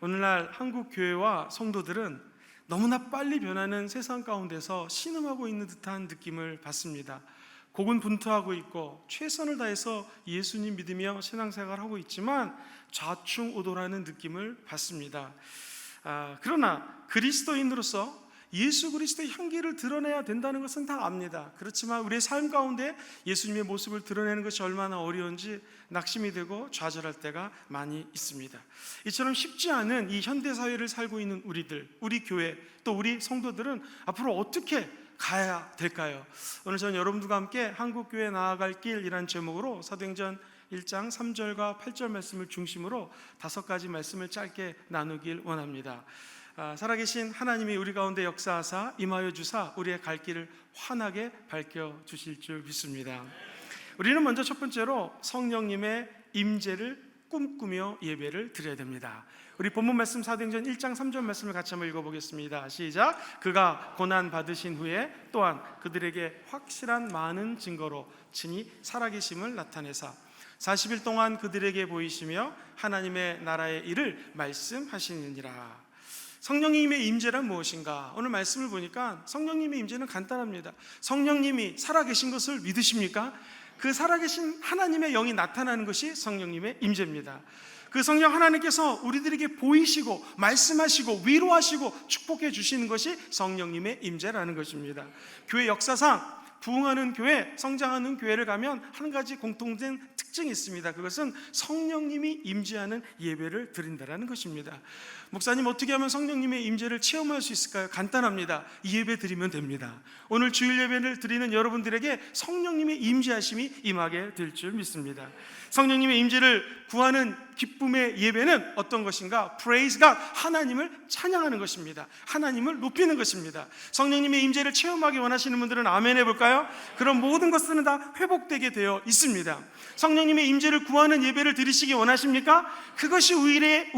오늘날 한국 교회와 성도들은 너무나 빨리 변하는 세상 가운데서 신음하고 있는 듯한 느낌을 받습니다. 고군분투하고 있고 최선을 다해서 예수님 믿으며 신앙생활을 하고 있지만 좌충우돌하는 느낌을 받습니다. 그러나 그리스도인으로서 예수 그리스도의 향기를 드러내야 된다는 것은 다 압니다. 그렇지만 우리의 삶 가운데 예수님의 모습을 드러내는 것이 얼마나 어려운지 낙심이 되고 좌절할 때가 많이 있습니다. 이처럼 쉽지 않은 이 현대사회를 살고 있는 우리들, 우리 교회, 또 우리 성도들은 앞으로 어떻게 가야 될까요? 오늘 저는 여러분들과 함께 한국교회 나아갈 길이라는 제목으로 사도행전 1장 3절과 8절 말씀을 중심으로 5가지 말씀을 짧게 나누길 원합니다. 살아계신 하나님이 우리 가운데 역사하사 임하여 주사 우리의 갈 길을 환하게 밝혀주실 줄 믿습니다. 우리는 먼저 첫 번째로 성령님의 임재를 꿈꾸며 예배를 드려야 됩니다. 우리 본문 말씀 사도행전 1장 3절 말씀을 같이 한번 읽어보겠습니다. 시작. 그가 고난 받으신 후에 또한 그들에게 확실한 많은 증거로 친히 살아계심을 나타내사 40일 동안 그들에게 보이시며 하나님의 나라의 일을 말씀하시느니라. 성령님의 임재란 무엇인가? 오늘 말씀을 보니까 성령님의 임재는 간단합니다. 성령님이 살아계신 것을 믿으십니까? 그 살아계신 하나님의 영이 나타나는 것이 성령님의 임재입니다. 그 성령 하나님께서 우리들에게 보이시고 말씀하시고 위로하시고 축복해 주시는 것이 성령님의 임재라는 것입니다. 교회 역사상 부흥하는 교회, 성장하는 교회를 가면 한 가지 공통된 특징이 있습니다. 그것은 성령님이 임재하는 예배를 드린다는 것입니다. 목사님, 어떻게 하면 성령님의 임재를 체험할 수 있을까요? 간단합니다. 이 예배 드리면 됩니다. 오늘 주일 예배를 드리는 여러분들에게 성령님의 임재하심이 임하게 될 줄 믿습니다. 성령님의 임재를 구하는 기쁨의 예배는 어떤 것인가? Praise God, 하나님을 찬양하는 것입니다. 하나님을 높이는 것입니다. 성령님의 임재를 체험하기 원하시는 분들은 아멘 해볼까요? 그럼 모든 것들은 다 회복되게 되어 있습니다. 성령님의 임재를 구하는 예배를 드리시기 원하십니까? 그것이 우리의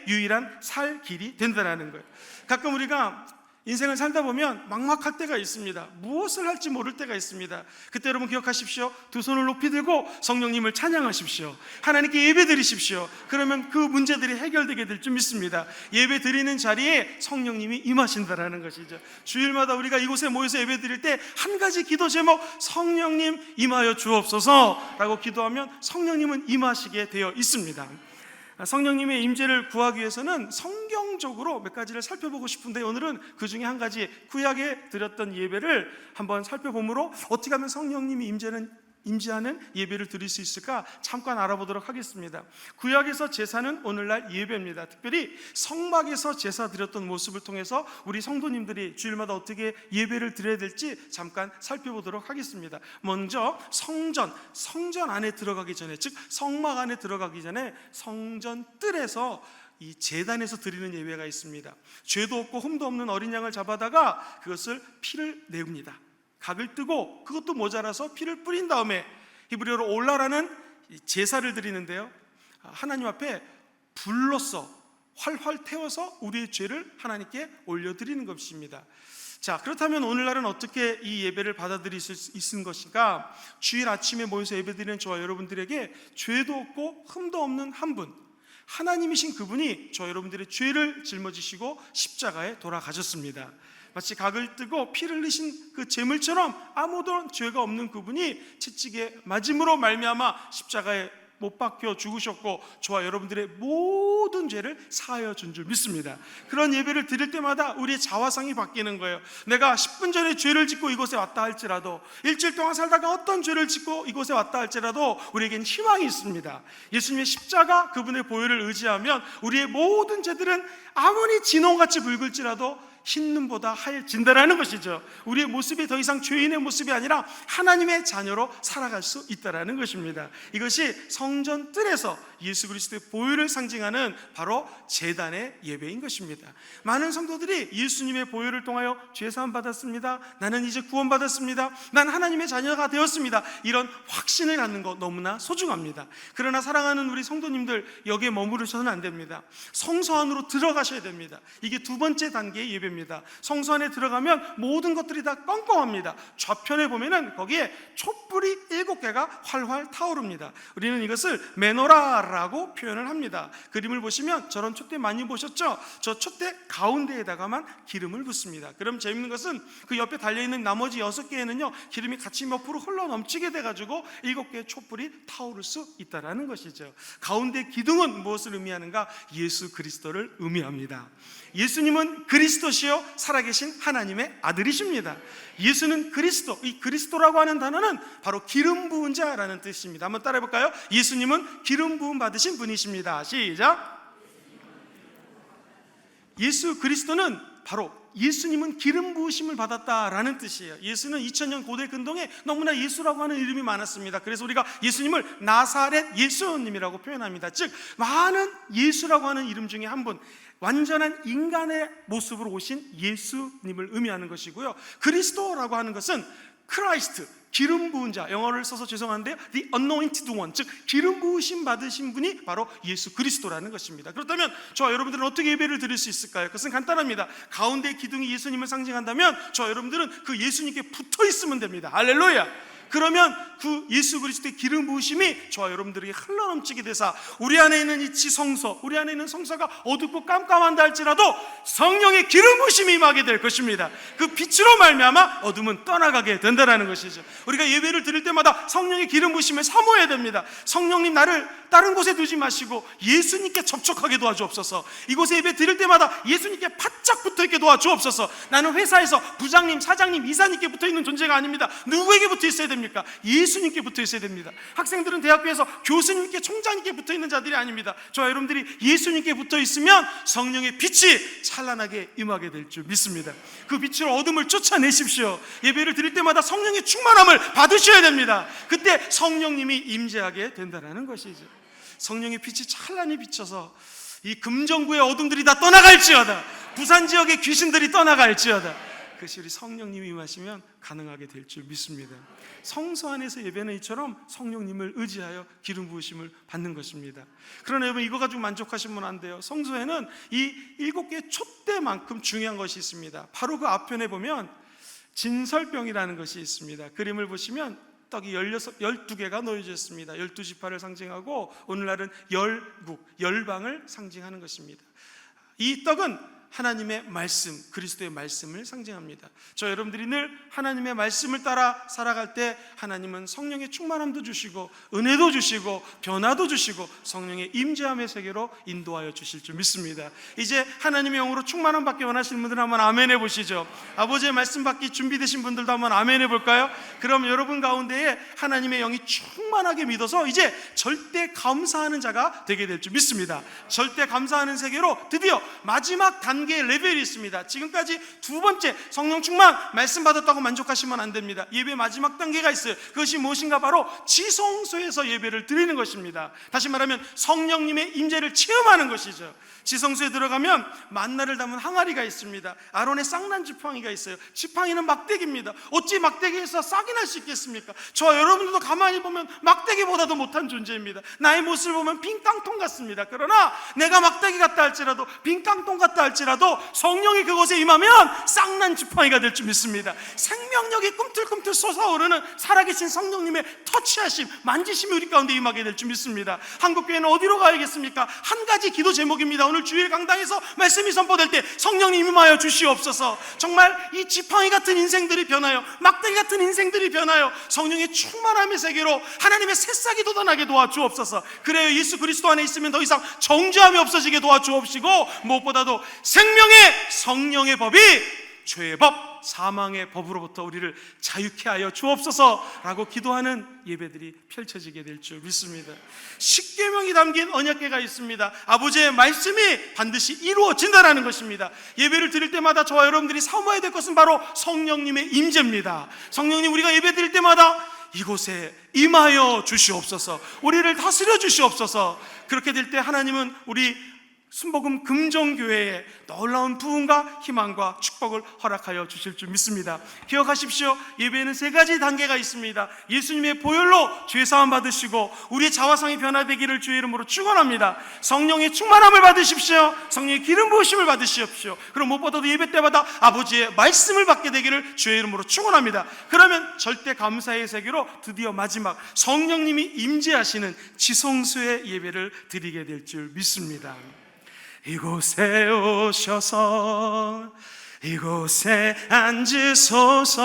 유일한 살 길이 된다는 거예요. 가끔 우리가 인생을 살다 보면 막막할 때가 있습니다. 무엇을 할지 모를 때가 있습니다. 그때 여러분 기억하십시오. 두 손을 높이 들고 성령님을 찬양하십시오. 하나님께 예배 드리십시오. 그러면 그 문제들이 해결되게 될 줄 믿습니다. 예배 드리는 자리에 성령님이 임하신다라는 것이죠. 주일마다 우리가 이곳에 모여서 예배 드릴 때 한 가지 기도 제목, 성령님 임하여 주옵소서 라고 기도하면 성령님은 임하시게 되어 있습니다. 성령님의 임재를 구하기 위해서는 성경적으로 몇 가지를 살펴보고 싶은데, 오늘은 그 중에 한 가지, 구약에 드렸던 예배를 한번 살펴보므로 어떻게 하면 성령님이 임재하는 예배를 드릴 수 있을까 잠깐 알아보도록 하겠습니다. 구약에서 제사는 오늘날 예배입니다. 특별히 성막에서 제사 드렸던 모습을 통해서 우리 성도님들이 주일마다 어떻게 예배를 드려야 될지 잠깐 살펴보도록 하겠습니다. 먼저 성전 안에 들어가기 전에, 즉 성막 안에 들어가기 전에 성전 뜰에서 이 제단에서 드리는 예배가 있습니다. 죄도 없고 흠도 없는 어린 양을 잡아다가 그것을 피를 내옵니다. 각을 뜨고 그것도 모자라서 피를 뿌린 다음에 히브리어로 올라라는 제사를 드리는데요, 하나님 앞에 불로써 활활 태워서 우리의 죄를 하나님께 올려드리는 것입니다. 자, 그렇다면 오늘날은 어떻게 이 예배를 받아들일 수 있는 것인가? 주일 아침에 모여서 예배드리는 저와 여러분들에게 죄도 없고 흠도 없는 한 분, 하나님이신 그분이 저 여러분들의 죄를 짊어지시고 십자가에 돌아가셨습니다. 마치 각을 뜨고 피를 흘리신 그 제물처럼 아무도 죄가 없는 그분이 채찍에 맞음으로 말미암아 십자가에 못 박혀 죽으셨고 저와 여러분들의 모든 죄를 사하여 준 줄 믿습니다. 그런 예배를 드릴 때마다 우리의 자화상이 바뀌는 거예요. 내가 10분 전에 죄를 짓고 이곳에 왔다 할지라도, 일주일 동안 살다가 어떤 죄를 짓고 이곳에 왔다 할지라도 우리에겐 희망이 있습니다. 예수님의 십자가, 그분의 보혈을 의지하면 우리의 모든 죄들은 아무리 진홍같이 붉을지라도 흰눈보다 하얘진다라는 것이죠. 우리의 모습이 더 이상 죄인의 모습이 아니라 하나님의 자녀로 살아갈 수 있다라는 것입니다. 이것이 성전 뜰에서 예수 그리스도의 보혈을 상징하는 바로 제단의 예배인 것입니다. 많은 성도들이 예수님의 보혈을 통하여 죄사함 받았습니다, 나는 이제 구원받았습니다, 난 하나님의 자녀가 되었습니다, 이런 확신을 갖는 것 너무나 소중합니다. 그러나 사랑하는 우리 성도님들, 여기에 머무르셔서는 안 됩니다. 성소 안으로 들어가셔야 됩니다. 이게 두 번째 단계의 예배입니다. 예배입니다. 성소 안에 들어가면 모든 것들이 다 껌껌합니다. 좌편에 보면은 거기에 촛불이 7개가 활활 타오릅니다. 우리는 이것을 메노라라고 표현을 합니다. 그림을 보시면 저런 촛대 많이 보셨죠? 저 촛대 가운데에다가만 기름을 붓습니다. 그럼 재밌는 것은 그 옆에 달려있는 나머지 6개에는요 기름이 같이 옆으로 흘러 넘치게 돼가지고 7개의 촛불이 타오를 수 있다라는 것이죠. 가운데 기둥은 무엇을 의미하는가? 예수 그리스도를 의미합니다. 예수님은 그리스도시요 살아계신 하나님의 아들이십니다. 예수는 그리스도, 이 그리스도라고 하는 단어는 바로 기름 부은 자라는 뜻입니다. 한번 따라해 볼까요? 예수님은 기름 부음 받으신 분이십니다. 시작. 예수 그리스도는 바로 예수님은 기름 부으심을 받았다라는 뜻이에요. 예수는 2000년 고대 근동에 너무나 예수라고 하는 이름이 많았습니다. 그래서 우리가 예수님을 나사렛 예수님이라고 표현합니다. 즉 많은 예수라고 하는 이름 중에 한 분, 완전한 인간의 모습으로 오신 예수님을 의미하는 것이고요. 그리스도라고 하는 것은 크라이스트, 기름 부은 자, 영어를 써서 죄송한데요, The Anointed One, 즉 기름 부으심 받으신 분이 바로 예수 그리스도라는 것입니다. 그렇다면 저와 여러분들은 어떻게 예배를 드릴 수 있을까요? 그것은 간단합니다. 가운데 기둥이 예수님을 상징한다면 저와 여러분들은 그 예수님께 붙어 있으면 됩니다. 할렐루야. 그러면 그 예수 그리스도의 기름 부으심이 저와 여러분들에게 흘러넘치게 되사 우리 안에 있는 이 지성소, 우리 안에 있는 성소가 어둡고 깜깜한다 할지라도 성령의 기름 부으심이 임하게 될 것입니다. 그 빛으로 말미암아 어둠은 떠나가게 된다는 것이죠. 우리가 예배를 드릴 때마다 성령의 기름 부으심을 사모해야 됩니다. 성령님, 나를 다른 곳에 두지 마시고 예수님께 접촉하게 도와주옵소서. 이곳에 예배 드릴 때마다 예수님께 바짝 붙어있게 도와주옵소서. 나는 회사에서 부장님, 사장님, 이사님께 붙어있는 존재가 아닙니다. 누구에게 붙어 있어야 됩니까? 예수님께 붙어 있어야 됩니다. 학생들은 대학교에서 교수님께, 총장님께 붙어 있는 자들이 아닙니다. 저와 여러분들이 예수님께 붙어 있으면 성령의 빛이 찬란하게 임하게 될 줄 믿습니다. 그 빛으로 어둠을 쫓아내십시오. 예배를 드릴 때마다 성령의 충만함을 받으셔야 됩니다. 그때 성령님이 임재하게 된다는 것이죠. 성령의 빛이 찬란히 비쳐서 이 금정구의 어둠들이 다 떠나갈지어다, 부산 지역의 귀신들이 떠나갈지어다, 그것이 우리 성령님이 임하시면 가능하게 될 줄 믿습니다. 성소 안에서 예배는 이처럼 성령님을 의지하여 기름 부으심을 받는 것입니다. 그러나 여러분, 이거 가지고 만족하시면 안 돼요. 성소에는 이 7개의 촛대만큼 중요한 것이 있습니다. 바로 그 앞편에 보면 진설병이라는 것이 있습니다. 그림을 보시면 떡이 12개가 놓여져 있습니다. 12지파를 상징하고 오늘날은 열국, 열방을 상징하는 것입니다. 이 떡은 하나님의 말씀, 그리스도의 말씀을 상징합니다. 저 여러분들이 늘 하나님의 말씀을 따라 살아갈 때 하나님은 성령의 충만함도 주시고 은혜도 주시고 변화도 주시고 성령의 임재함의 세계로 인도하여 주실 줄 믿습니다. 이제 하나님의 영으로 충만함 받기 원하시는 분들 한번 아멘 해보시죠. 아버지의 말씀 받기 준비되신 분들도 한번 아멘 해볼까요? 그럼 여러분 가운데에 하나님의 영이 충만하게 믿어서 이제 절대 감사하는 자가 되게 될 줄 믿습니다. 절대 감사하는 세계로 드디어 마지막 단계의 레벨이 있습니다. 지금까지 2번째 성령 충만 말씀 받았다고 만족하시면 안 됩니다. 예배 마지막 단계가 있어요. 그것이 무엇인가? 바로 지성소에서 예배를 드리는 것입니다. 다시 말하면 성령님의 임재를 체험하는 것이죠. 지성소에 들어가면 만나를 담은 항아리가 있습니다. 아론의 쌍난 지팡이가 있어요. 지팡이는 막대기입니다. 어찌 막대기에서 싹이 날 수 있겠습니까? 저와 여러분들도 가만히 보면 막대기보다도 못한 존재입니다. 나의 모습을 보면 빈 깡통 같습니다. 그러나 내가 막대기 같다 할지라도, 빈 깡통 같다 할지라도 성령이 그곳에 임하면 쌍난 지팡이가 될 줄 믿습니다. 생명력이 꿈틀꿈틀 솟아오르는 살아계신 성령님의 터치하심, 만지심이 우리 가운데 임하게 될 줄 믿습니다. 한국교회는 어디로 가야겠습니까? 한 가지 기도 제목입니다. 오늘 주일 강당에서 말씀이 선포될 때 성령님 임하여 주시옵소서. 정말 이 지팡이 같은 인생들이 변하여, 막대기 같은 인생들이 변하여 성령의 충만함의 세계로 하나님의 새싹이 돋아나게 도와주옵소서. 그래요, 예수 그리스도 안에 있으면 더 이상 정죄함이 없어지게 도와주옵시고, 무엇보다도 생명의 성령의 법이 죄의 법, 사망의 법으로부터 우리를 자유케 하여 주옵소서라고 기도하는 예배들이 펼쳐지게 될 줄 믿습니다. 십계명이 담긴 언약궤가 있습니다. 아버지의 말씀이 반드시 이루어진다는 것입니다. 예배를 드릴 때마다 저와 여러분들이 사모해야 될 것은 바로 성령님의 임재입니다. 성령님, 우리가 예배 드릴 때마다 이곳에 임하여 주시옵소서, 우리를 다스려 주시옵소서. 그렇게 될 때 하나님은 우리 순복음 금정교회에 놀라운 부흥과 희망과 축복을 허락하여 주실 줄 믿습니다. 기억하십시오. 예배에는 3가지 단계가 있습니다. 예수님의 보혈로 죄사함 받으시고 우리의 자화상이 변화되기를 주의 이름으로 축원합니다. 성령의 충만함을 받으십시오. 성령의 기름 부으심을 받으십시오. 그럼 무엇보다도 예배 때마다 아버지의 말씀을 받게 되기를 주의 이름으로 축원합니다. 그러면 절대 감사의 세계로 드디어 마지막 성령님이 임재하시는 지성소의 예배를 드리게 될 줄 믿습니다. 이곳에 오셔서 이곳에 앉으소서.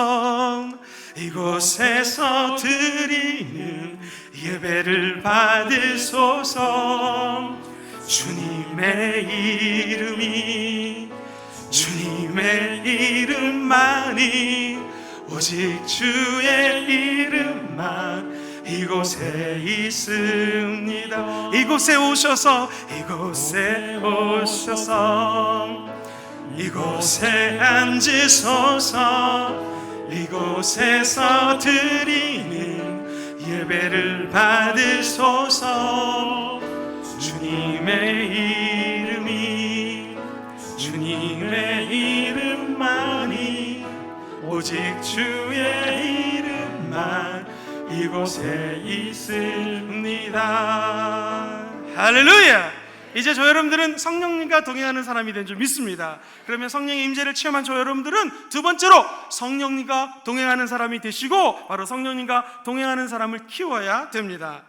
이곳에서 드리는 예배를 받으소서. 주님의 이름만이 오직 주의 이름만 이곳에 있습니다. 이곳에 오셔서 이곳에 앉으소서. 이곳에서 드리는 예배를 받으소서. 주님의 이름만이 오직 주의 이름만 이곳에 있습니다. 할렐루야! 이제 저 여러분들은 성령님과 동행하는 사람이 된 줄 믿습니다. 그러면 성령의 임재를 체험한 저 여러분들은 두 번째로 성령님과 동행하는 사람이 되시고 바로 성령님과 동행하는 사람을 키워야 됩니다.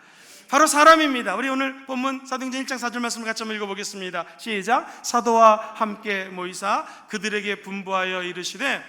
바로 사람입니다. 우리 오늘 본문 사도행전 1장 4절 말씀을 같이 한번 읽어보겠습니다. 시작. 사도와 함께 모이사 그들에게 분부하여 이르시되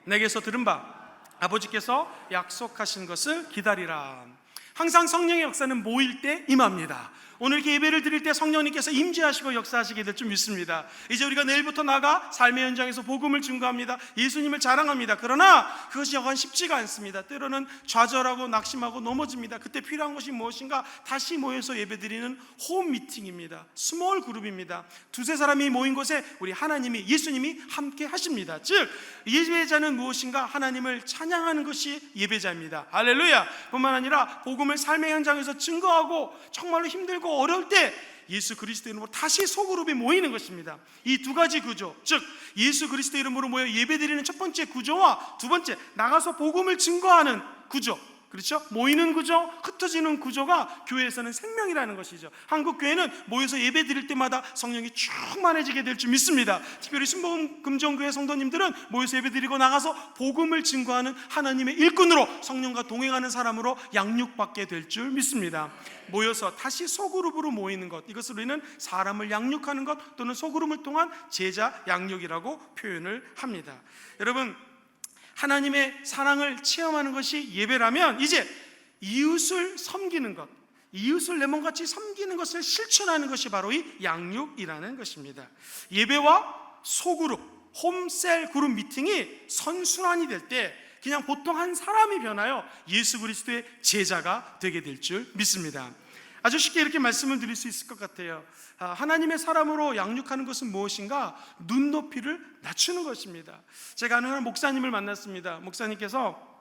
내게서 들은 바 아버지께서 약속하신 것을 기다리라. 항상 성령의 역사는 모일 때 임합니다. 오늘 이렇게 예배를 드릴 때 성령님께서 임재하시고 역사하시게 될 줄 믿습니다. 이제 우리가 내일부터 나가 삶의 현장에서 복음을 증거합니다. 예수님을 자랑합니다. 그러나 그것이 여간 쉽지가 않습니다. 때로는 좌절하고 낙심하고 넘어집니다. 그때 필요한 것이 무엇인가? 다시 모여서 예배드리는 홈 미팅입니다. 스몰 그룹입니다. 2-3 사람이 모인 곳에 우리 하나님이, 예수님이 함께 하십니다. 즉 예배자는 무엇인가? 하나님을 찬양하는 것이 예배자입니다. 할렐루야! 뿐만 아니라 복음을 삶의 현장에서 증거하고 정말로 힘들고 어려울 때 예수 그리스도 이름으로 다시 소그룹이 모이는 것입니다. 이 2가지 구조, 즉 예수 그리스도 이름으로 모여 예배드리는 첫 번째 구조와 두 번째 나가서 복음을 증거하는 구조, 그렇죠? 모이는 구조, 흩어지는 구조가 교회에서는 생명이라는 것이죠. 한국 교회는 모여서 예배 드릴 때마다 성령이 충만해지게 될 줄 믿습니다. 특별히 순복음 금정교회 성도님들은 모여서 예배 드리고 나가서 복음을 증거하는 하나님의 일꾼으로 성령과 동행하는 사람으로 양육받게 될 줄 믿습니다. 모여서 다시 소그룹으로 모이는 것, 이것을 우리는 사람을 양육하는 것 또는 소그룹을 통한 제자 양육이라고 표현을 합니다. 여러분, 하나님의 사랑을 체험하는 것이 예배라면 이제 이웃을 섬기는 것, 이웃을 내 몸같이 섬기는 것을 실천하는 것이 바로 이 양육이라는 것입니다. 예배와 소그룹, 홈셀 그룹 미팅이 선순환이 될 때 그냥 보통 한 사람이 변하여 예수 그리스도의 제자가 되게 될 줄 믿습니다. 아주 쉽게 이렇게 말씀을 드릴 수 있을 것 같아요. 하나님의 사람으로 양육하는 것은 무엇인가? 눈높이를 낮추는 것입니다. 제가 아는 한 목사님을 만났습니다. 목사님께서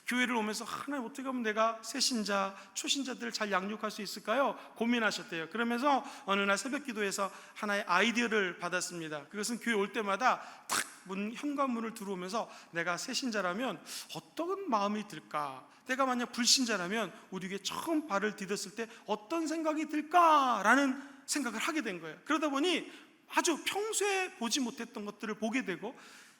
교회를 오면서 하나님 어떻게 하면 내가 새신자, 초신자들을 잘 양육할 수 있을까요? 고민하셨대요. 그러면서 어느 날 새벽 기도에서 하나의 아이디어를 받았습니다. 그것은 교회 올 때마다 탁 현관문을 들어오면서 내가 새신자라면 어떤 마음이 들까? 내가 만약 불신자라면 우리 교회에 처음 발을 디뎠을 때 어떤 생각이 들까라는 생각을 하게 된 거예요. 그러다 보니 아주 평소에 보지 못했던 것들을 보게 되고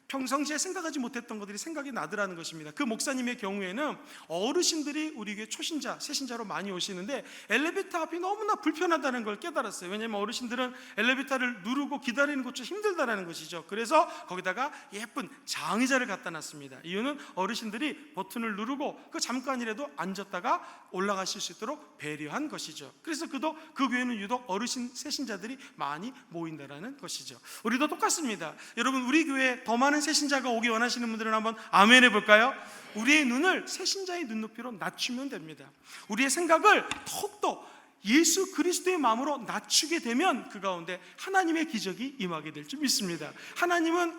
평상시에 생각하지 못했던 것들이 생각이 나더라는 것입니다. 그 목사님의 경우에는 어르신들이 우리 교회 초신자, 새신자로 많이 오시는데 엘리베이터 앞이 너무나 불편하다는 걸 깨달았어요. 왜냐하면 어르신들은 엘리베이터를 누르고 기다리는 것도 힘들다는 것이죠. 그래서 거기다가 예쁜 장의자를 갖다 놨습니다. 이유는 어르신들이 버튼을 누르고 그 잠깐이라도 앉았다가 올라가실 수 있도록 배려한 것이죠. 그래서 그 교회는 유독 어르신, 새신자들이 많이 모인다는 것이죠. 우리도 똑같습니다. 여러분, 우리 교회에 더 많은 새신자가 오기 원하시는 분들은 한번 아멘 해볼까요? 우리의 눈을 새신자의 눈높이로 낮추면 됩니다. 우리의 생각을 더욱더 예수 그리스도의 마음으로 낮추게 되면 그 가운데 하나님의 기적이 임하게 될 줄 믿습니다. 하나님은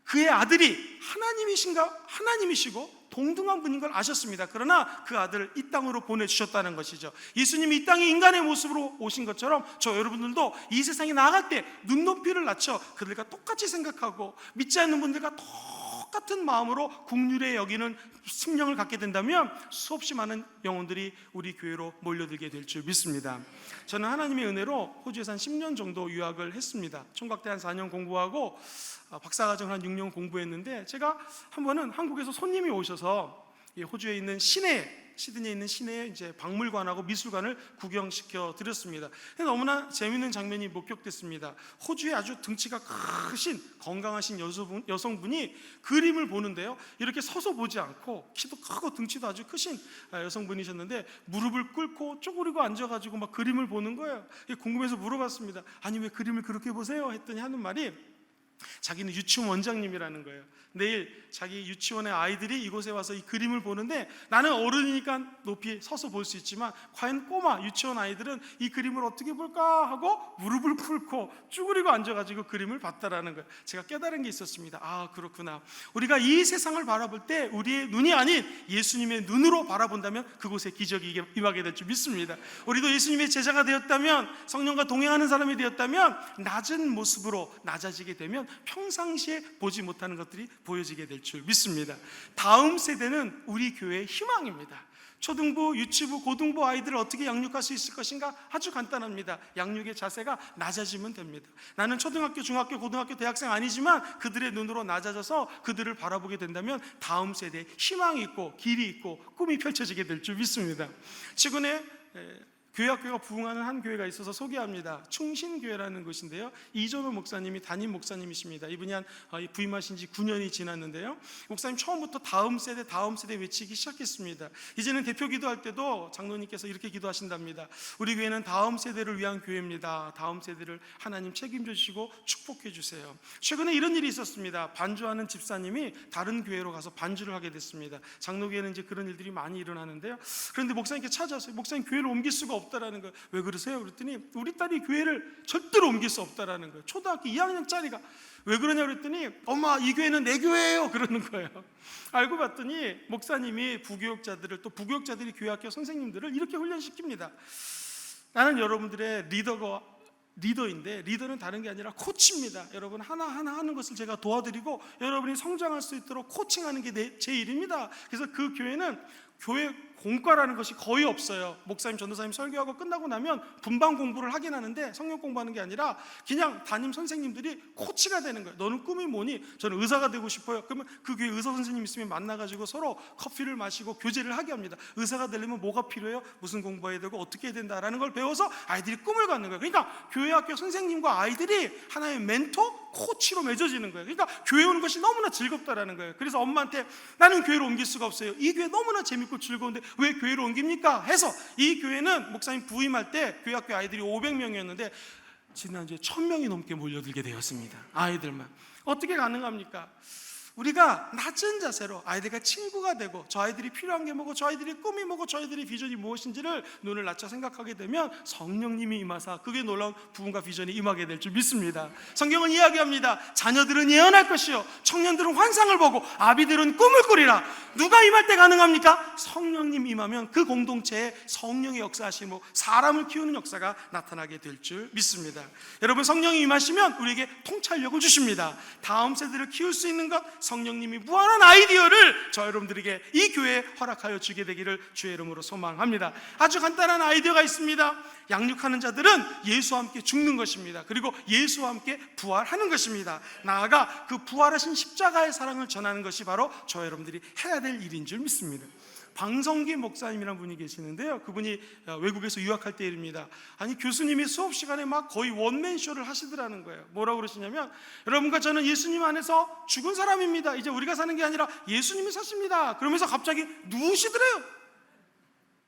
그의 아들이 하나님이시고 동등한 분인 걸 아셨습니다. 그러나 그 아들을 이 땅으로 보내주셨다는 것이죠. 예수님이 이 땅에 인간의 모습으로 오신 것처럼 저 여러분들도 이 세상에 나갈 때 눈높이를 낮춰 그들과 똑같이 생각하고 믿지 않는 분들과 똑같은 마음으로 긍휼히 여기는 심령을 갖게 된다면 수없이 많은 영혼들이 우리 교회로 몰려들게 될 줄 믿습니다. 저는 하나님의 은혜로 호주에서 한 10년 정도 유학을 했습니다. 총각대 한 4년 공부하고 박사과정을 한 6년 공부했는데, 제가 한 번은 한국에서 손님이 오셔서 호주에 있는 시드니에 있는 시내에 이제 박물관하고 미술관을 구경시켜 드렸습니다. 너무나 재미있는 장면이 목격됐습니다. 호주에 아주 등치가 크신 건강하신 여성분이 그림을 보는데요, 이렇게 서서 보지 않고 키도 크고 등치도 아주 크신 여성분이셨는데 무릎을 꿇고 쪼그리고 앉아가지고 막 그림을 보는 거예요. 궁금해서 물어봤습니다. 아니 왜 그림을 그렇게 보세요? 했더니 하는 말이 자기는 유치원 원장님이라는 거예요. 내일 자기 유치원의 아이들이 이곳에 와서 이 그림을 보는데 나는 어른이니까 높이 서서 볼 수 있지만 과연 꼬마 유치원 아이들은 이 그림을 어떻게 볼까 하고 무릎을 꿇고 쭈그리고 앉아가지고 그림을 봤다라는 거예요. 제가 깨달은 게 있었습니다. 아, 그렇구나. 우리가 이 세상을 바라볼 때 우리의 눈이 아닌 예수님의 눈으로 바라본다면 그곳에 기적이 임하게 될 줄 믿습니다. 우리도 예수님의 제자가 되었다면, 성령과 동행하는 사람이 되었다면 낮은 모습으로 낮아지게 되면 평상시에 보지 못하는 것들이 보여지게 될 줄 믿습니다. 다음 세대는 우리 교회의 희망입니다. 초등부, 유치부, 고등부 아이들을 어떻게 양육할 수 있을 것인가? 아주 간단합니다. 양육의 자세가 낮아지면 됩니다. 나는 초등학교, 중학교, 고등학교, 대학생 아니지만 그들의 눈으로 낮아져서 그들을 바라보게 된다면 다음 세대에 희망이 있고 길이 있고 꿈이 펼쳐지게 될 줄 믿습니다. 최근에 교회학교가 부흥하는 한 교회가 있어서 소개합니다. 충신교회라는 곳인데요, 이전호 목사님이 담임 목사님이십니다. 이분이 부임하신 지 9년이 지났는데요, 목사님 처음부터 다음 세대 외치기 시작했습니다. 이제는 대표 기도할 때도 장로님께서 이렇게 기도하신답니다. 우리 교회는 다음 세대를 위한 교회입니다. 다음 세대를 하나님 책임져 주시고 축복해 주세요. 최근에 이런 일이 있었습니다. 반주하는 집사님이 다른 교회로 가서 반주를 하게 됐습니다. 장로교회는 이제 그런 일들이 많이 일어나는데요, 그런데 목사님께 찾아서 목사님 교회를 옮길 수가 없다라는 거예요. 왜 그러세요? 그랬더니 우리 딸이 교회를 절대로 옮길 수 없다라는 거예요. 초등학교 2학년짜리가. 왜 그러냐 그랬더니 엄마, 이 교회는 내 교회예요 그러는 거예요. 알고 봤더니 목사님이 부교육자들이 교회학교 선생님들을 이렇게 훈련시킵니다. 나는 여러분들의 리더인데, 리더는 다른 게 아니라 코치입니다. 여러분 하나하나 하는 것을 제가 도와드리고 여러분이 성장할 수 있도록 코칭하는 게 제 일입니다. 그래서 그 교회는 교회 공과라는 것이 거의 없어요. 목사님, 전도사님 설교하고 끝나고 나면 분방 공부를 하긴 하는데 성경 공부하는 게 아니라 그냥 담임 선생님들이 코치가 되는 거예요. 너는 꿈이 뭐니? 저는 의사가 되고 싶어요. 그러면 그 교회 의사 선생님 있으면 만나가지고 서로 커피를 마시고 교제를 하게 합니다. 의사가 되려면 뭐가 필요해요? 무슨 공부해야 되고 어떻게 해야 된다라는 걸 배워서 아이들이 꿈을 갖는 거예요. 그러니까 교회학교 선생님과 아이들이 하나의 멘토, 코치로 맺어지는 거예요. 그러니까 교회 오는 것이 너무나 즐겁다라는 거예요. 그래서 엄마한테 나는 교회로 옮길 수가 없어요. 이 교회 너무나 재밌고 즐거운데 왜 교회로 옮깁니까? 해서 이 교회는 목사님 부임할 때 교회학교 아이들이 500명이었는데 지난주에 1000명이 넘게 몰려들게 되었습니다. 아이들만. 어떻게 가능합니까? 우리가 낮은 자세로 아이들과 친구가 되고 저 아이들이 필요한 게 뭐고 저 아이들이 꿈이 뭐고 저 아이들의 비전이 무엇인지를 눈을 낮춰 생각하게 되면 성령님이 임하사 그게 놀라운 부흥과 비전이 임하게 될 줄 믿습니다. 성경은 이야기합니다. 자녀들은 예언할 것이요 청년들은 환상을 보고 아비들은 꿈을 꾸리라. 누가 임할 때 가능합니까? 성령님 임하면 그 공동체에 성령의 역사하시고 사람을 키우는 역사가 나타나게 될 줄 믿습니다. 여러분, 성령이 임하시면 우리에게 통찰력을 주십니다. 다음 세대를 키울 수 있는 것, 성령님이 무한한 아이디어를 저 여러분들에게 이 교회에 허락하여 주게 되기를 주의 이름으로 소망합니다. 아주 간단한 아이디어가 있습니다. 양육하는 자들은 예수와 함께 죽는 것입니다. 그리고 예수와 함께 부활하는 것입니다. 나아가 그 부활하신 십자가의 사랑을 전하는 것이 바로 저 여러분들이 해야 될 일인 줄 믿습니다. 방성기 목사님이라는 분이 계시는데요, 그분이 외국에서 유학할 때 일입니다. 아니, 교수님이 수업 시간에 막 거의 원맨쇼를 하시더라는 거예요. 뭐라고 그러시냐면, 여러분과 저는 예수님 안에서 죽은 사람입니다. 이제 우리가 사는 게 아니라 예수님이 사십니다. 그러면서 갑자기 누우시더래요.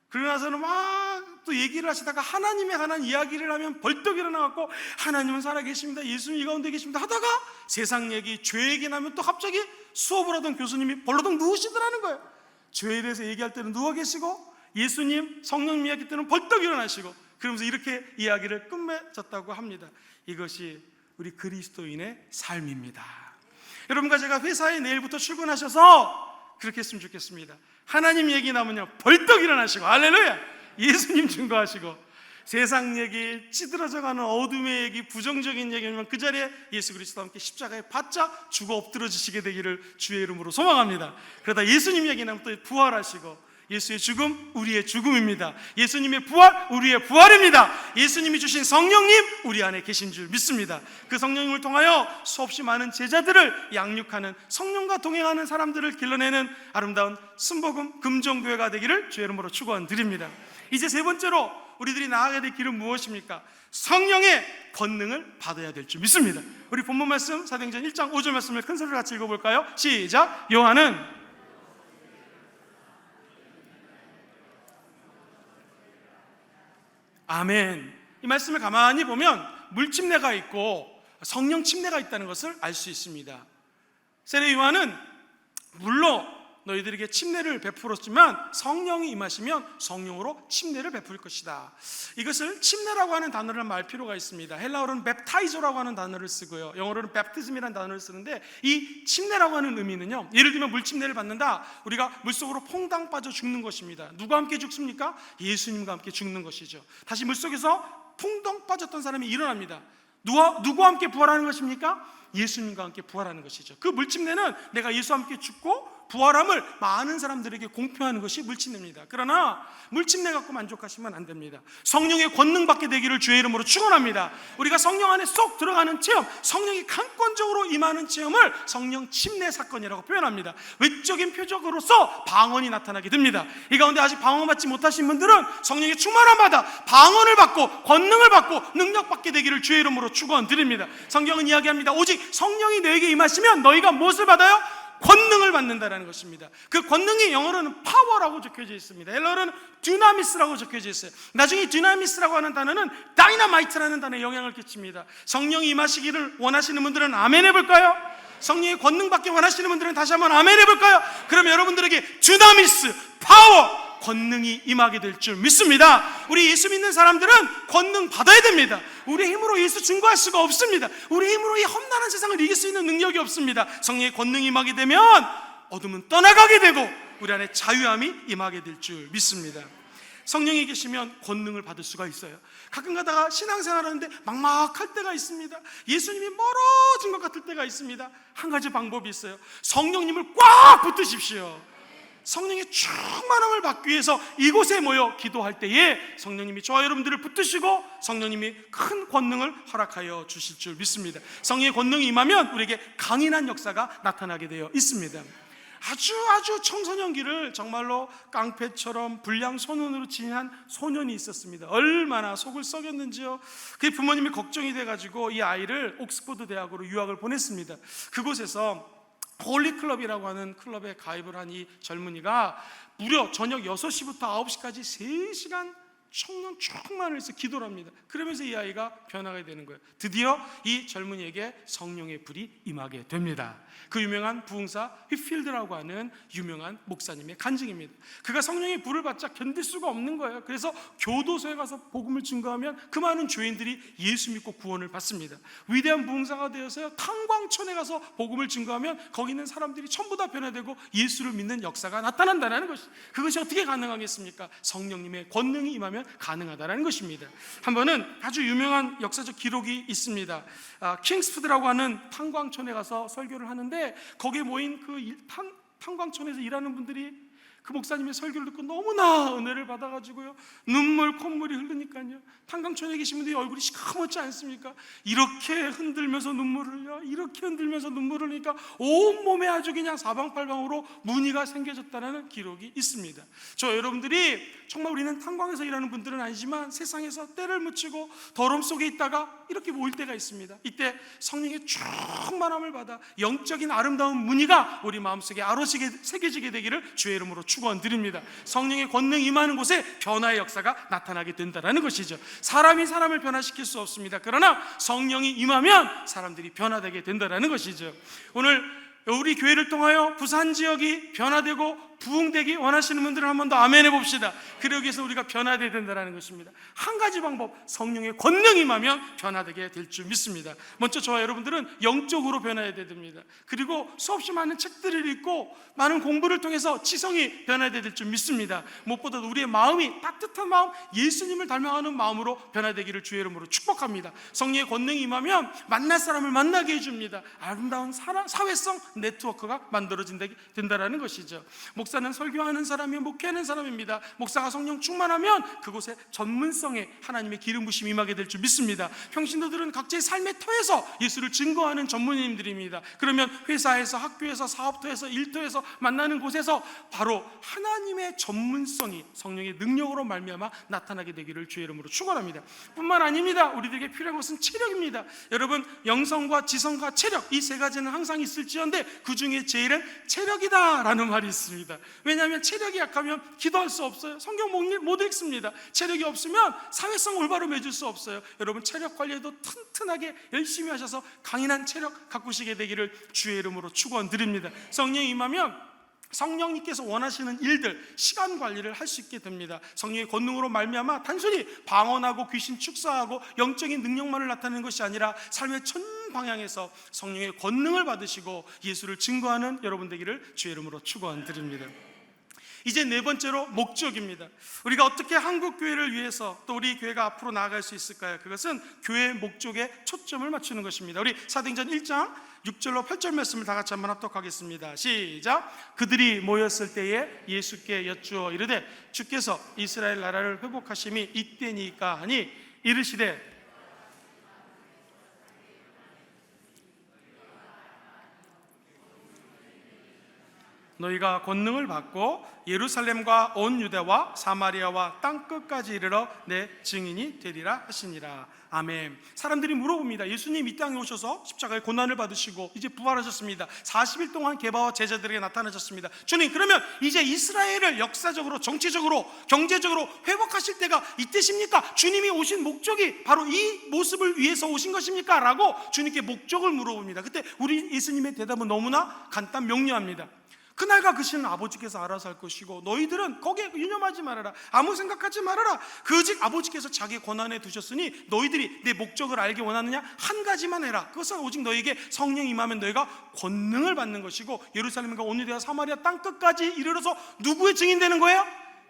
그러고 나서는 막 또 얘기를 하시다가 하나님에 관한 이야기를 하면 벌떡 일어나갖고 하나님은 살아계십니다, 예수님 이 가운데 계십니다 하다가 세상 얘기, 죄 얘기 나면 또 갑자기 수업을 하던 교수님이 벌러덩 누우시더라는 거예요. 죄에 대해서 얘기할 때는 누워 계시고 예수님, 성령님 이야기 때는 벌떡 일어나시고, 그러면서 이렇게 이야기를 끝맺었다고 합니다. 이것이 우리 그리스도인의 삶입니다. 여러분과 제가 회사에 내일부터 출근하셔서 그렇게 했으면 좋겠습니다. 하나님 얘기 나오면요 벌떡 일어나시고 할렐루야, 예수님 증거하시고, 세상 얘기, 찌들어져가는 어둠의 얘기, 부정적인 얘기면 그 자리에 예수 그리스도와 함께 십자가에 바짝 죽어 엎드러지시게 되기를 주의 이름으로 소망합니다. 그러다 예수님 얘기 나오면 또 부활하시고, 예수의 죽음 우리의 죽음입니다. 예수님의 부활 우리의 부활입니다. 예수님이 주신 성령님 우리 안에 계신 줄 믿습니다. 그 성령님을 통하여 수없이 많은 제자들을 양육하는, 성령과 동행하는 사람들을 길러내는 아름다운 순복음 금종교회가 되기를 주의 이름으로 축원드립니다. 이제 세 번째로 우리들이 나아가야 될 길은 무엇입니까? 성령의 권능을 받아야 될 줄 믿습니다. 우리 본문 말씀 사도행전 1장 5절 말씀을 큰 소리로 같이 읽어볼까요? 시작. 요한은 아멘. 이 말씀을 가만히 보면 물침례가 있고 성령 침례가 있다는 것을 알 수 있습니다. 세례 요한은 물로 너희들에게 침례를 베풀었지만 성령이 임하시면 성령으로 침례를 베풀 것이다. 이것을 침례라고 하는 단어를 말 필요가 있습니다. 헬라어로는 웹타이저라고 하는 단어를 쓰고요, 영어로는 베프티즘이라는 단어를 쓰는데, 이 침례라고 하는 의미는요, 예를 들면 물침례를 받는다, 우리가 물속으로 퐁당 빠져 죽는 것입니다. 누가 함께 죽습니까? 예수님과 함께 죽는 것이죠. 다시 물속에서 퐁당 빠졌던 사람이 일어납니다. 누구와 함께 부활하는 것입니까? 예수님과 함께 부활하는 것이죠. 그 물침례는 내가 예수와 함께 죽고 부활함을 많은 사람들에게 공표하는 것이 물침례입니다. 그러나 물침례 갖고 만족하시면 안 됩니다. 성령의 권능 받게 되기를 주의 이름으로 축원합니다. 우리가 성령 안에 쏙 들어가는 체험, 성령이 강권적으로 임하는 체험을 성령 침례 사건이라고 표현합니다. 외적인 표적으로서 방언이 나타나게 됩니다. 이 가운데 아직 방언 받지 못하신 분들은 성령의 충만함 받아 방언을 받고 권능을 받고 능력 받게 되기를 주의 이름으로 축원드립니다. 성경은 이야기합니다. 오직 성령이 너에게 임하시면 너희가 무엇을 받아요? 권능을 받는다라는 것입니다. 그 권능이 영어로는 파워라고 적혀져 있습니다. 헬라어로는 듀나미스라고 적혀져 있어요. 나중에 듀나미스라고 하는 단어는 다이너마이트라는 단어에 영향을 끼칩니다. 성령이 임하시기를 원하시는 분들은 아멘 해볼까요? 성령의 권능 받기 원하시는 분들은 다시 한번 아멘 해볼까요? 그러면 여러분들에게 듀나미스, 파워, 권능이 임하게 될 줄 믿습니다. 우리 예수 믿는 사람들은 권능 받아야 됩니다. 우리 힘으로 예수 증거할 수가 없습니다. 우리 힘으로 이 험난한 세상을 이길 수 있는 능력이 없습니다. 성령의 권능이 임하게 되면 어둠은 떠나가게 되고 우리 안에 자유함이 임하게 될 줄 믿습니다. 성령이 계시면 권능을 받을 수가 있어요. 가끔 가다가 신앙생활 하는데 막막할 때가 있습니다. 예수님이 멀어진 것 같을 때가 있습니다. 한 가지 방법이 있어요. 성령님을 꽉 붙드십시오. 성령의 충만함을 받기 위해서 이곳에 모여 기도할 때에 성령님이 저와 여러분들을 붙드시고 성령님이 큰 권능을 허락하여 주실 줄 믿습니다. 성령의 권능이 임하면 우리에게 강인한 역사가 나타나게 되어 있습니다. 아주 청소년기를 정말로 깡패처럼 불량 소년으로 지낸 소년이 있었습니다. 얼마나 속을 썩였는지요. 그 부모님이 걱정이 돼가지고 이 아이를 옥스퍼드 대학으로 유학을 보냈습니다. 그곳에서 홀리클럽이라고 하는 클럽에 가입을 한 이 젊은이가 무려 저녁 6시부터 9시까지 3시간 청년 충만을 해서 기도를 합니다. 그러면서 이 아이가 변하게 되는 거예요. 드디어 이 젊은이에게 성령의 불이 임하게 됩니다. 그 유명한 부흥사 휘필드라고 하는 유명한 목사님의 간증입니다. 그가 성령의 불을 받자 견딜 수가 없는 거예요. 그래서 교도소에 가서 복음을 증거하면 그 많은 죄인들이 예수 믿고 구원을 받습니다. 위대한 부흥사가 되어서요, 탄광촌에 가서 복음을 증거하면 거기 있는 사람들이 전부 다 변화되고 예수를 믿는 역사가 나타난다는 것이, 그것이 어떻게 가능하겠습니까? 성령님의 권능이 임하면 가능하다는 것입니다. 한 번은 아주 유명한 역사적 기록이 있습니다. 킹스푸드라고 하는 탄광촌에 가서 설교를 하는데 거기에 모인 그 탄광촌에서 일하는 분들이 그 목사님의 설교를 듣고 너무나 은혜를 받아가지고요, 눈물 콧물이 흐르니까요, 탄광촌에 계신 분들이 얼굴이 시커멓지 않습니까? 이렇게 흔들면서 눈물을 흘려, 이렇게 흔들면서 눈물을 흘리니까 온몸에 아주 그냥 사방팔방으로 무늬가 생겨졌다는 기록이 있습니다. 저 여러분들이 정말, 우리는 탄광에서 일하는 분들은 아니지만 세상에서 때를 묻히고 더러움 속에 있다가 이렇게 모일 때가 있습니다. 이때 성령의 충만함을 받아 영적인 아름다운 무늬가 우리 마음속에 아로시게 새겨지게 되기를 주의 이름으로 축원드립니다. 성령의 권능이 임하는 곳에 변화의 역사가 나타나게 된다는 것이죠. 사람이 사람을 변화시킬 수 없습니다. 그러나 성령이 임하면 사람들이 변화되게 된다는 것이죠. 오늘 우리 교회를 통하여 부산 지역이 변화되고 부흥되기 원하시는 분들은 한 번 더 아멘 해봅시다. 그러기 위해서 우리가 변화되어야 된다는 것입니다. 한 가지 방법, 성령의 권능이 임하면 변화되게 될 줄 믿습니다. 먼저 저와 여러분들은 영적으로 변화해야 됩니다. 그리고 수없이 많은 책들을 읽고 많은 공부를 통해서 지성이 변화돼야 될 줄 믿습니다. 무엇보다도 우리의 마음이 따뜻한 마음, 예수님을 닮아가는 마음으로 변화되기를 주의 이름으로 축복합니다. 성령의 권능이 임하면 만날 사람을 만나게 해줍니다. 아름다운 사회성 네트워크가 만들어진다는 것이죠. 목사는 설교하는 사람이요 목회하는 사람입니다. 목사가 성령 충만하면 그곳에 전문성의 하나님의 기름 부심이 임하게 될 줄 믿습니다. 평신도들은 각자의 삶의 터에서 예수를 증거하는 전문인들입니다. 그러면 회사에서, 학교에서, 사업터에서, 일터에서 만나는 곳에서 바로 하나님의 전문성이 성령의 능력으로 말미암아 나타나게 되기를 주의 이름으로 축원합니다. 뿐만 아닙니다. 우리들에게 필요한 것은 체력입니다. 여러분, 영성과 지성과 체력, 이 세 가지는 항상 있을지언데 그 중에 제일은 체력이다 라는 말이 있습니다. 왜냐하면 체력이 약하면 기도할 수 없어요. 성경 못 읽습니다. 체력이 없으면 사회성 올바로 맺을 수 없어요. 여러분, 체력 관리에도 튼튼하게 열심히 하셔서 강인한 체력 가꾸시게 되기를 주의 이름으로 축원드립니다. 성령이 임하면 성령님께서 원하시는 일들, 시간 관리를 할 수 있게 됩니다. 성령의 권능으로 말미암아 단순히 방언하고 귀신 축사하고 영적인 능력만을 나타내는 것이 아니라 삶의 전 방향에서 성령의 권능을 받으시고 예수를 증거하는 여러분 되기를 주의 이름으로 축원드립니다. 이제 네 번째로 목적입니다. 우리가 어떻게 한국교회를 위해서 또 우리 교회가 앞으로 나아갈 수 있을까요? 그것은 교회의 목적에 초점을 맞추는 것입니다. 우리 사도행전 1장 6절로 8절 말씀을 다 같이 한번 합독하겠습니다. 시작. 그들이 모였을 때에 예수께 여쭈어 이르되 주께서 이스라엘 나라를 회복하심이 이때니까 하니 이르시되 너희가 권능을 받고 예루살렘과 온 유대와 사마리아와 땅끝까지 이르러 내 증인이 되리라 하시니라. 아멘. 사람들이 물어봅니다. 예수님 이 땅에 오셔서 십자가의 고난을 받으시고 이제 부활하셨습니다. 40일 동안 게바와 제자들에게 나타나셨습니다. 주님, 그러면 이제 이스라엘을 역사적으로, 정치적으로, 경제적으로 회복하실 때가 이때십니까? 주님이 오신 목적이 바로 이 모습을 위해서 오신 것입니까? 라고 주님께 목적을 물어봅니다. 그때 우리 예수님의 대답은 너무나 간단 명료합니다. 그날과 그 시는 아버지께서 알아서 할 것이고 너희들은 거기에 유념하지 말아라. 아무 생각하지 말아라. 그즉 아버지께서 자기 권한에 두셨으니 너희들이 내 목적을 알기 원하느냐? 한 가지만 해라. 그것은 오직 너희에게 성령이 임하면 너희가 권능을 받는 것이고 예루살렘과 온 유대와 사마리아 땅끝까지 이르러서 누구의 증인 되는 거예요?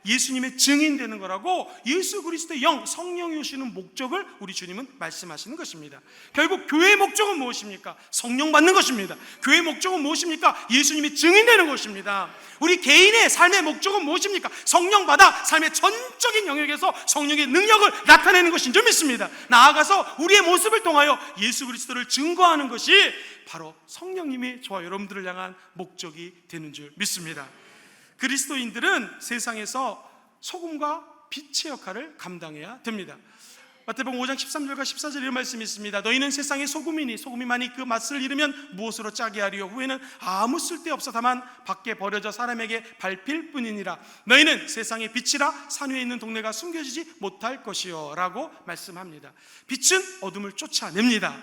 예수님의 증인 되는 거라고 예수 그리스도의 영, 성령이 오시는 목적을 우리 주님은 말씀하시는 것입니다. 결국 교회의 목적은 무엇입니까? 성령 받는 것입니다. 교회의 목적은 무엇입니까? 예수님이 증인 되는 것입니다. 우리 개인의 삶의 목적은 무엇입니까? 성령 받아 삶의 전적인 영역에서 성령의 능력을 나타내는 것인 줄 믿습니다. 나아가서 우리의 모습을 통하여 예수 그리스도를 증거하는 것이 바로 성령님이 저와 여러분들을 향한 목적이 되는 줄 믿습니다. 그리스도인들은 세상에서 소금과 빛의 역할을 감당해야 됩니다. 마태복음 5장 13절과 14절 이런 말씀이 있습니다. 너희는 세상의 소금이니 소금이 만일 그 맛을 잃으면 무엇으로 짜게 하리요? 후에는 아무 쓸데없어 다만 밖에 버려져 사람에게 밟힐 뿐이니라. 너희는 세상의 빛이라 산 위에 있는 동네가 숨겨지지 못할 것이요 라고 말씀합니다. 빛은 어둠을 쫓아냅니다.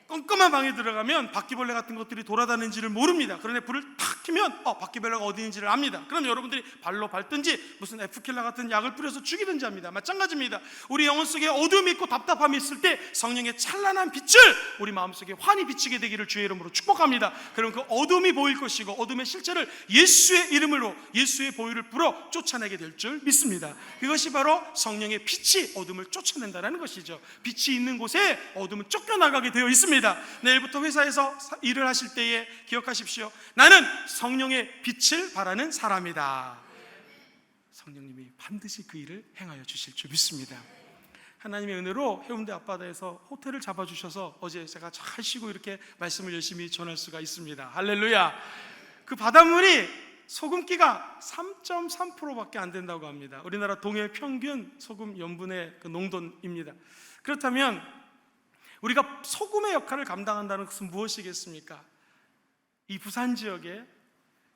껌껌한 방에 들어가면 바퀴벌레 같은 것들이 돌아다니는지를 모릅니다. 그런데 불을 탁 켜면 바퀴벌레가 어디 있는지를 압니다. 그럼 여러분들이 발로 밟든지 무슨 에프킬라 같은 약을 뿌려서 죽이든지 합니다. 마찬가지입니다. 우리 영혼 속에 어둠이 있고 답답함이 있을 때 성령의 찬란한 빛을 우리 마음속에 환히 비치게 되기를 주의 이름으로 축복합니다. 그럼 그 어둠이 보일 것이고 어둠의 실체를 예수의 이름으로 예수의 보혈을 불어 쫓아내게 될 줄 믿습니다. 그것이 바로 성령의 빛이 어둠을 쫓아낸다는 것이죠. 빛이 있는 곳에 어둠은 쫓겨나가게 되어 있습니다. 내일부터 회사에서 일을 하실 때에 기억하십시오. 나는 성령의 빛을 바라는 사람이다. 성령님이 반드시 그 일을 행하여 주실 줄 믿습니다. 하나님의 은혜로 해운대 앞바다에서 호텔을 잡아주셔서 어제 제가 잘 쉬고 이렇게 말씀을 열심히 전할 수가 있습니다. 할렐루야. 그 바닷물이 소금기가 3.3%밖에 안 된다고 합니다. 우리나라 동해 평균 소금 염분의 그 농도입니다. 그렇다면 우리가 소금의 역할을 감당한다는 것은 무엇이겠습니까? 이 부산 지역에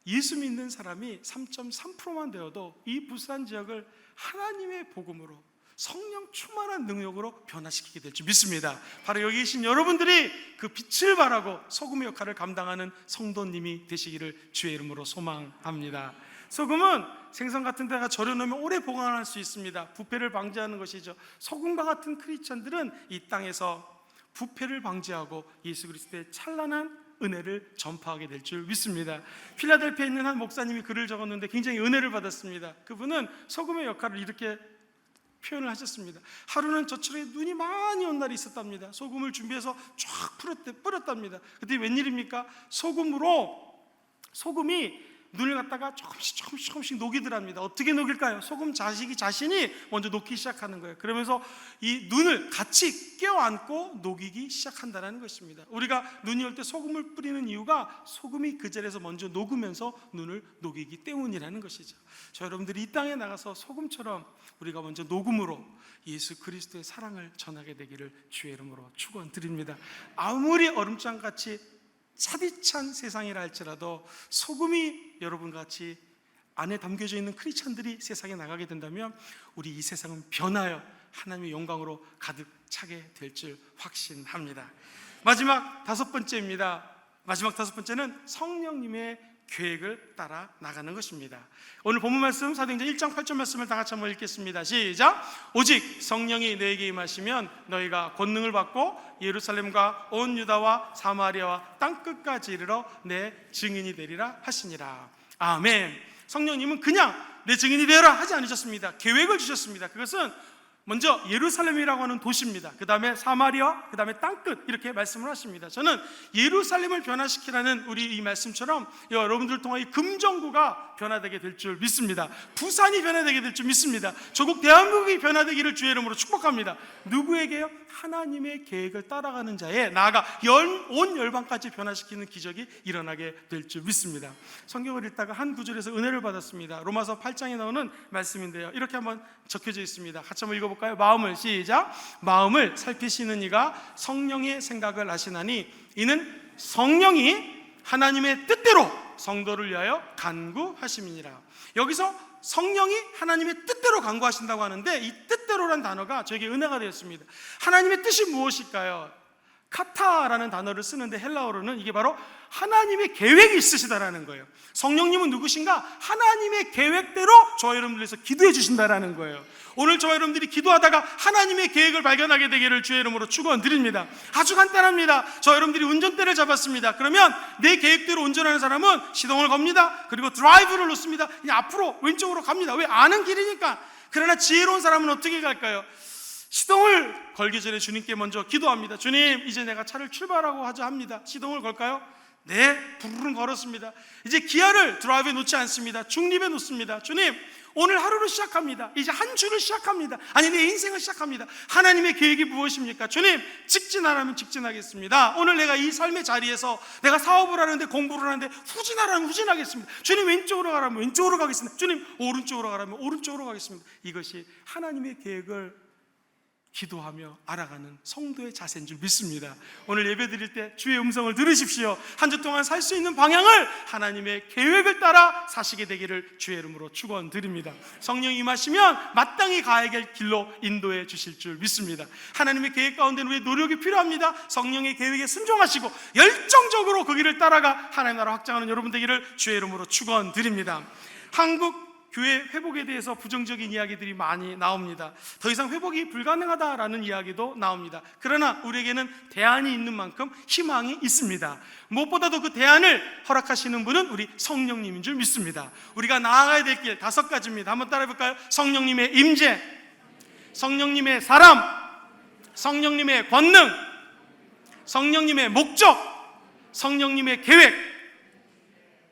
예수 믿는 사람이 3.3%만 되어도 이 부산 지역을 하나님의 복음으로 성령 충만한 능력으로 변화시키게 될 줄 믿습니다. 바로 여기 계신 여러분들이 그 빛을 바라고 소금의 역할을 감당하는 성도님이 되시기를 주의 이름으로 소망합니다. 소금은 생선 같은 데가 절여놓으면 오래 보관할 수 있습니다. 부패를 방지하는 것이죠. 소금과 같은 크리스천들은 이 땅에서 부패를 방지하고 예수 그리스도의 찬란한 은혜를 전파하게 될 줄 믿습니다. 필라델피아에 있는 한 목사님이 글을 적었는데 굉장히 은혜를 받았습니다. 그분은 소금의 역할을 이렇게 표현을 하셨습니다. 하루는 저철에 눈이 많이 온 날이 있었답니다. 소금을 준비해서 쫙 뿌렸답니다. 그때 웬일입니까? 소금이 눈을 갖다가 조금씩 녹이더랍니다. 어떻게 녹일까요? 소금 자신이 먼저 녹기 시작하는 거예요. 그러면서 이 눈을 같이 껴안고 녹이기 시작한다는 것입니다. 우리가 눈이 올 때 소금을 뿌리는 이유가 소금이 그 자리에서 먼저 녹으면서 눈을 녹이기 때문이라는 것이죠. 저 여러분들이 이 땅에 나가서 소금처럼 우리가 먼저 녹음으로 예수 그리스도의 사랑을 전하게 되기를 주의 이름으로 축원드립니다. 아무리 얼음장같이 차디찬 세상이라 할지라도 소금이 여러분과 같이 안에 담겨져 있는 크리스천들이 세상에 나가게 된다면 우리 이 세상은 변하여 하나님의 영광으로 가득 차게 될 줄 확신합니다. 마지막 다섯 번째입니다. 마지막 다섯 번째는 성령님의 계획을 따라 나가는 것입니다. 오늘 본문 말씀 사도행전 1장 8절 말씀을 다 같이 한번 읽겠습니다. 시작. 오직 성령이 너에게 임하시면 너희가 권능을 받고 예루살렘과 온 유다와 사마리아와 땅끝까지 이르러 내 증인이 되리라 하시니라. 아멘. 성령님은 그냥 내 증인이 되어라 하지 않으셨습니다. 계획을 주셨습니다. 그것은 먼저 예루살렘이라고 하는 도시입니다. 그 다음에 사마리아, 그 다음에 땅끝 이렇게 말씀을 하십니다. 저는 예루살렘을 변화시키라는 우리 이 말씀처럼 여러분들 통해 이 금정구가 변화되게 될 줄 믿습니다. 부산이 변화되게 될 줄 믿습니다. 조국 대한민국이 변화되기를 주의 이름으로 축복합니다. 누구에게요? 하나님의 계획을 따라가는 자에 나아가 온 열방까지 변화시키는 기적이 일어나게 될 줄 믿습니다. 성경을 읽다가 한 구절에서 은혜를 받았습니다. 로마서 8장에 나오는 말씀인데요, 이렇게 한번 적혀져 있습니다. 같이 한번 읽어볼까요? 마음을 시작. 마음을 살피시는 이가 성령의 생각을 아시나니 이는 성령이 하나님의 뜻대로 성도를 위하여 간구하심이니라. 여기서 성령이 하나님의 뜻대로 간구하신다고 하는데 이 뜻대로란 단어가 저에게 은혜가 되었습니다. 하나님의 뜻이 무엇일까요? 카타라는 단어를 쓰는데 헬라어로는 이게 바로 하나님의 계획이 있으시다라는 거예요. 성령님은 누구신가? 하나님의 계획대로 저와 여러분들 위해서 기도해 주신다라는 거예요. 오늘 저와 여러분들이 기도하다가 하나님의 계획을 발견하게 되기를 주의 이름으로 축원드립니다. 아주 간단합니다. 저와 여러분들이 운전대를 잡았습니다. 그러면 내 계획대로 운전하는 사람은 시동을 겁니다. 그리고 드라이브를 놓습니다. 그냥 앞으로 왼쪽으로 갑니다. 왜? 아는 길이니까. 그러나 지혜로운 사람은 어떻게 갈까요? 시동을 걸기 전에 주님께 먼저 기도합니다. 주님, 이제 내가 차를 출발하고 하자 합니다. 시동을 걸까요? 네, 부르릉 걸었습니다. 이제 기아를 드라이브에 놓지 않습니다. 중립에 놓습니다. 주님, 오늘 하루를 시작합니다. 이제 한 주를 시작합니다. 아니, 내 인생을 시작합니다. 하나님의 계획이 무엇입니까? 주님, 직진하라면 직진하겠습니다. 오늘 내가 이 삶의 자리에서 내가 사업을 하는데, 공부를 하는데 후진하라면 후진하겠습니다. 주님, 왼쪽으로 가라면 왼쪽으로 가겠습니다. 주님, 오른쪽으로 가라면 오른쪽으로 가겠습니다. 이것이 하나님의 계획을 기도하며 알아가는 성도의 자세인 줄 믿습니다. 오늘 예배 드릴 때 주의 음성을 들으십시오. 한 주 동안 살 수 있는 방향을 하나님의 계획을 따라 사시게 되기를 주의 이름으로 축원드립니다. 성령이 임하시면 마땅히 가야 할 길로 인도해 주실 줄 믿습니다. 하나님의 계획 가운데는 우리의 노력이 필요합니다. 성령의 계획에 순종하시고 열정적으로 그 길을 따라가 하나님 나라 확장하는 여러분 되기를 주의 이름으로 축원드립니다. 한국 교회 회복에 대해서 부정적인 이야기들이 많이 나옵니다. 더 이상 회복이 불가능하다라는 이야기도 나옵니다. 그러나 우리에게는 대안이 있는 만큼 희망이 있습니다. 무엇보다도 그 대안을 허락하시는 분은 우리 성령님인 줄 믿습니다. 우리가 나아가야 될 길 5가지입니다. 한번 따라해 볼까요? 성령님의 임재, 성령님의 사람, 성령님의 권능, 성령님의 목적, 성령님의 계획.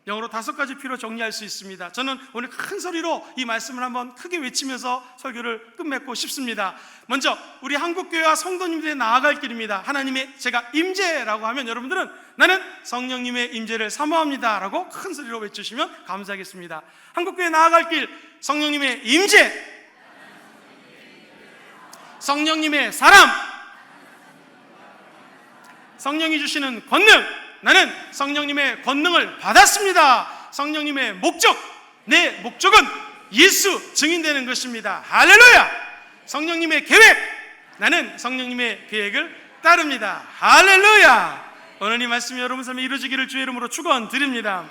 영어로 5가지 필요 정리할 수 있습니다. 저는 오늘 큰 소리로 이 말씀을 한번 크게 외치면서 설교를 끝맺고 싶습니다. 먼저 우리 한국교회와 성도님들이 나아갈 길입니다. 하나님의 제가 임재라고 하면 여러분들은 나는 성령님의 임재를 사모합니다 라고 큰 소리로 외치시면 감사하겠습니다. 한국교회 나아갈 길, 성령님의 임재, 성령님의 사람, 성령이 주시는 권능. 나는 성령님의 권능을 받았습니다. 성령님의 목적, 내 목적은 예수 증인되는 것입니다. 할렐루야. 성령님의 계획, 나는 성령님의 계획을 따릅니다. 할렐루야. 오늘 이 말씀이 여러분 삶에 이루어지기를 주의 이름으로 축원드립니다.